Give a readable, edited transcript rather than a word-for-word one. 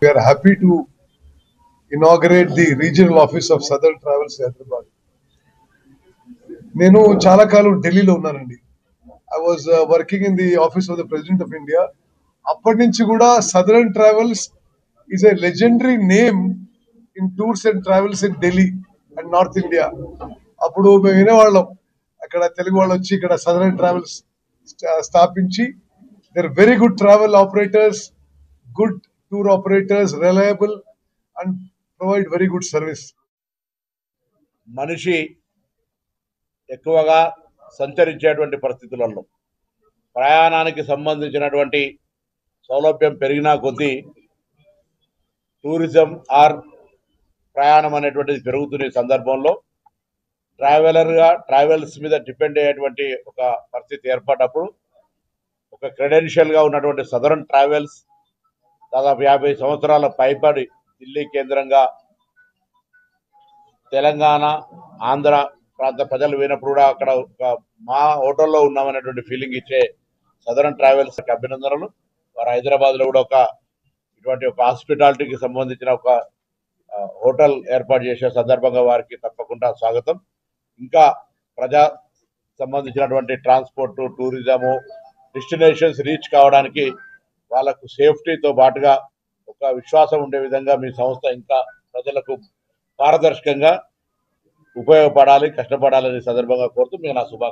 We are happy to inaugurate the regional office of Southern Travels Hyderabad. నేను చాలా కాలం ఢిల్లీలో ఉన్నానండి. I was working in the office of the President of India. అప్పటి నుంచి కూడా Southern Travels is a legendary name in tours and travels in Delhi and North India. అప్పుడు మేము వినేవాళ్ళం, అక్కడ తెలుగు వాళ్ళు వచ్చి ఇక్కడ Southern Travels స్థాపించి they're very good travel operators, good tour operators, reliable and provide very good service. మనిషి ఎక్కువగా సంచరించేటువంటి పరిస్థితులలో ప్రయాణానికి సంబంధించినటువంటి సౌలభ్యం పెరిగినా కొద్దీ టూరిజం ఆర్ ప్రయాణం అనేటువంటిది పెరుగుతున్న సందర్భంలో ట్రావెల్స్ మీద డిపెండ్ అయ్యేటువంటి ఒక పరిస్థితి ఏర్పడినప్పుడు ఒక క్రెడెన్షియల్గా ఉన్నటువంటి సదరన్ ట్రావెల్స్ దాదాపు 50 సంవత్సరాల పైబడి ఢిల్లీ కేంద్రంగా తెలంగాణ ఆంధ్ర ప్రాంత ప్రజలు పోయినప్పుడు కూడా అక్కడ మా హోటల్లో ఉన్నామనేటువంటి ఫీలింగ్ ఇచ్చే సదరన్ ట్రావెల్స్కి అభినందనలు. వారు హైదరాబాద్లో కూడా ఇటువంటి ఒక హాస్పిటాలిటీకి సంబంధించిన ఒక హోటల్ ఏర్పాటు చేసే సందర్భంగా వారికి తప్పకుండా స్వాగతం. ఇంకా ప్రజా సంబంధించినటువంటి ట్రాన్స్పోర్ట్, టూరిజము, డెస్టినేషన్స్ రీచ్ కావడానికి వాళ్ళకు సేఫ్టీతో పాటుగా ఒక విశ్వాసం ఉండే విధంగా మీ సంస్థ ఇంకా ప్రజలకు పారదర్శకంగా ఉపయోగపడాలి, కష్టపడాలని సందర్భంగా కోరుతూ మీకు నా శుభాకాంక్షలు.